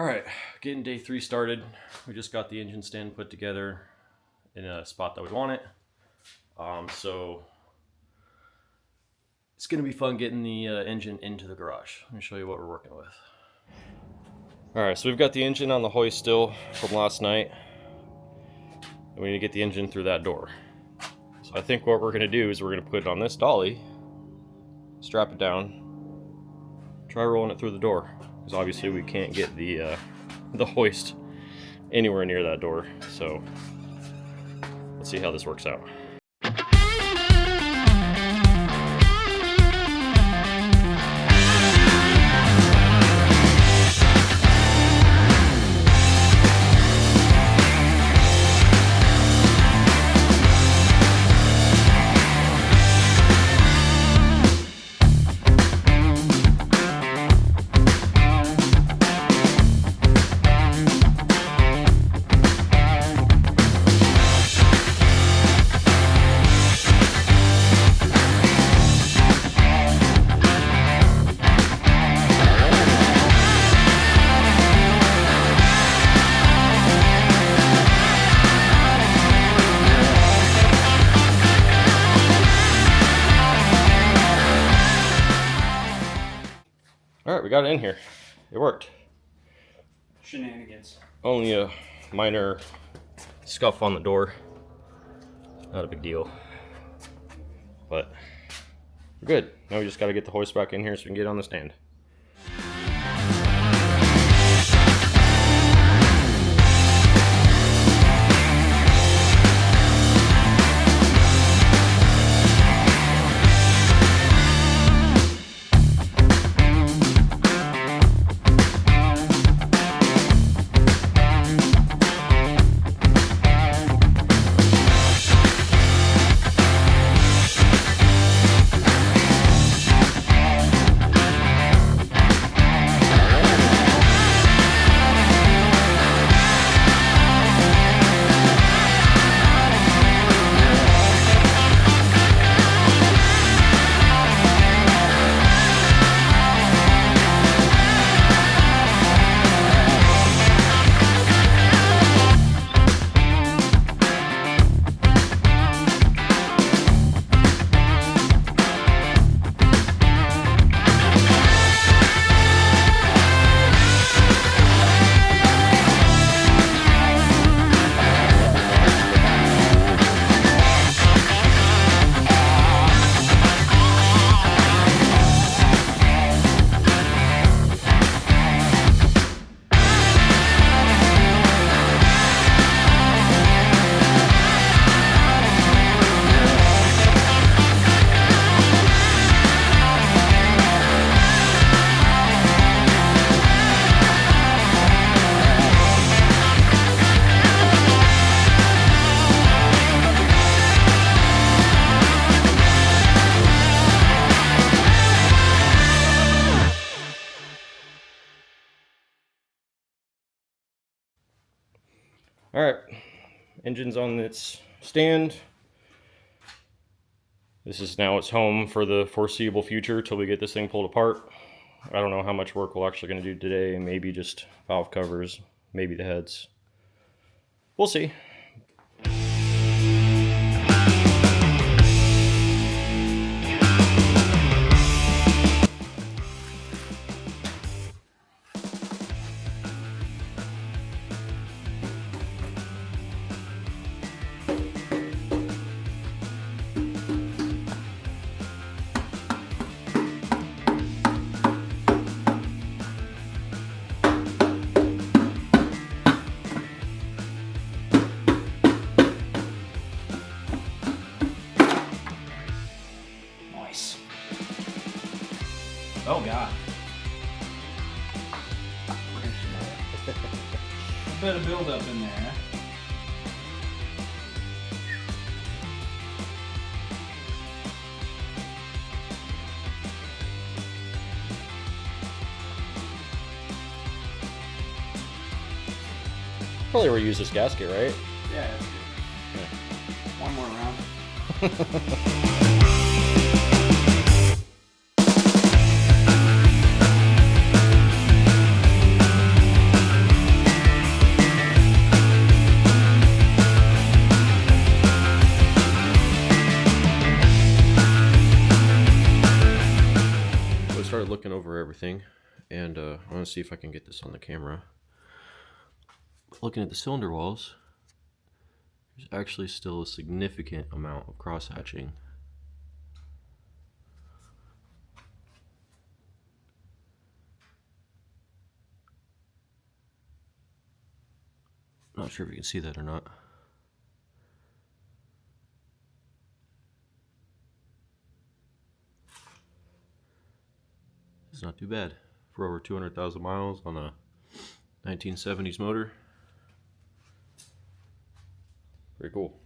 All right, getting day 3 started. We just got the engine stand put together in a spot that we want it. So it's gonna be fun getting the engine into the garage. Let me show you what we're working with. All right, so we've got the engine on the hoist still from last night. And we need to get the engine through that door. So I think what we're gonna do is we're gonna put it on this dolly, strap it down, try rolling it through the door. Because obviously we can't get the hoist anywhere near that door. So let's see how this works out. Alright, we got it in here. It worked. Shenanigans. Only a minor scuff on the door. Not a big deal. But we're good. Now we just got to get the hoist back in here so we can get it on the stand. Alright, engine's on its stand. This is now its home for the foreseeable future till we get this thing pulled apart. I don't know how much work we're actually going to do today. Maybe just valve covers, maybe the heads. We'll see. Oh God. A bit of buildup in there. Probably reuse this gasket, right? Yeah, that's good. Yeah. One more round. want to see if I can get this on the camera. Looking at the cylinder walls, there's actually still a significant amount of cross-hatching. Not sure if you can see that or not. It's not too bad for over 200,000 miles on a 1970s motor. Very cool.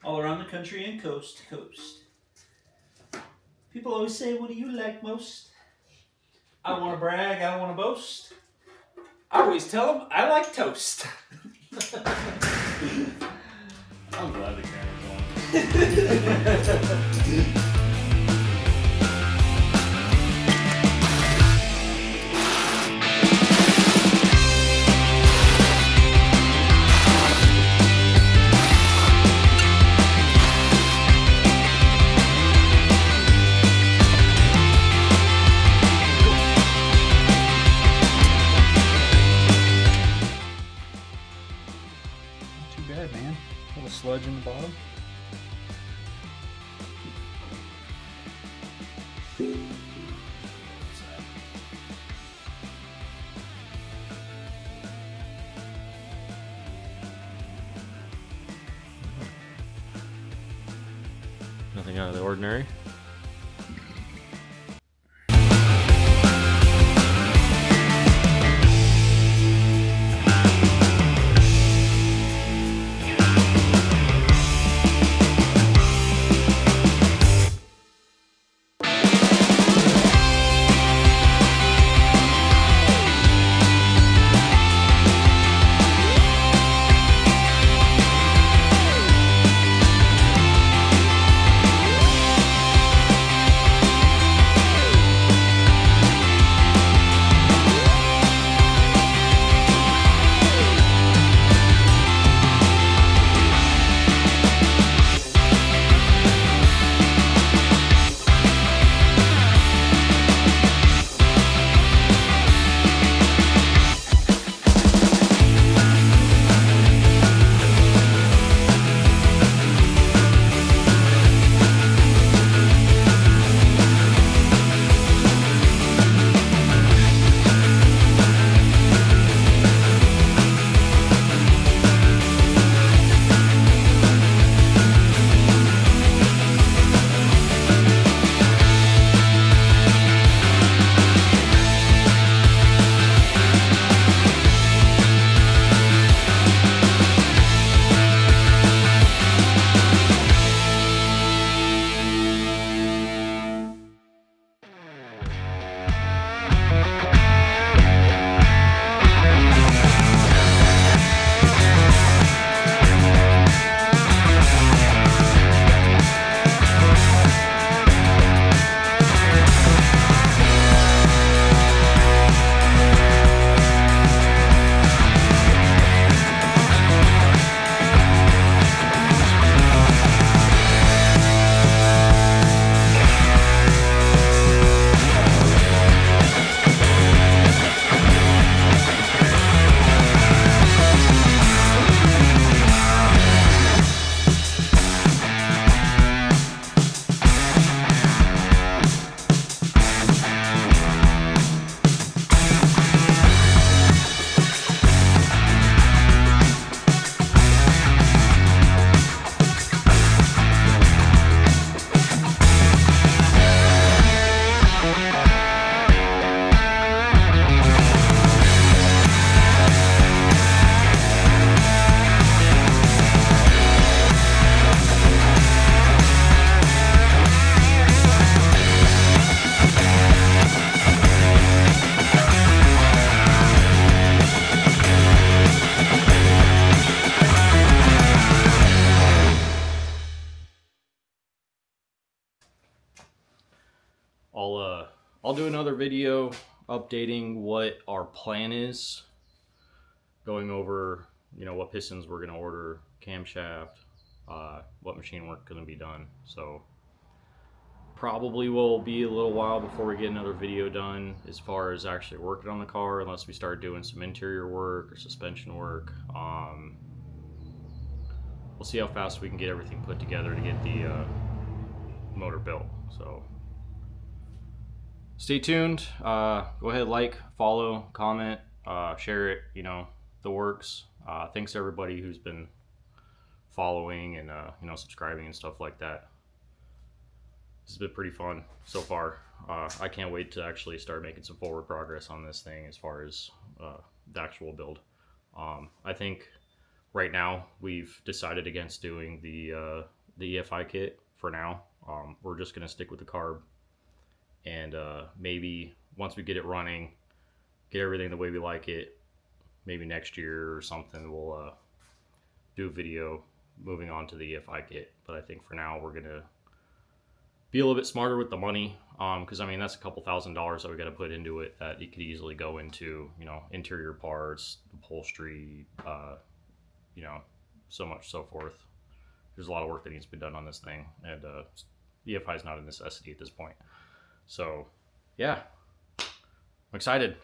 All around the country and coast to coast. People always say, what do you like most? I want to brag, I want to boast. I always tell them I like toast. I'm glad the camera's on. Too bad, man. A little sludge in the bottom. Nothing out of the ordinary. I'll do another video updating what our plan is, going over, you know, what pistons we're going to order, camshaft, what machine work going to be done. So probably will be a little while before we get another video done as far as actually working on the car, unless we start doing some interior work or suspension work. We'll see how fast we can get everything put together to get the motor built. So stay tuned. Go ahead, like, follow, comment, share it, you know, the works. Thanks to everybody who's been following and you know, subscribing and stuff like that. This has been pretty fun so far. I can't wait to actually start making some forward progress on this thing as far as the actual build. I think right now we've decided against doing the EFI kit for now. We're just gonna stick with the carb, and maybe once we get it running, get everything the way we like it, maybe next year or something, we'll do a video moving on to the EFI kit. But I think for now we're gonna be a little bit smarter with the money, because I mean, that's a couple $1,000s that we got to put into it that it could easily go into, you know, interior parts, upholstery, you know, so much so forth. There's a lot of work that needs to be done on this thing, and EFI is not a necessity at this point. So yeah, I'm excited.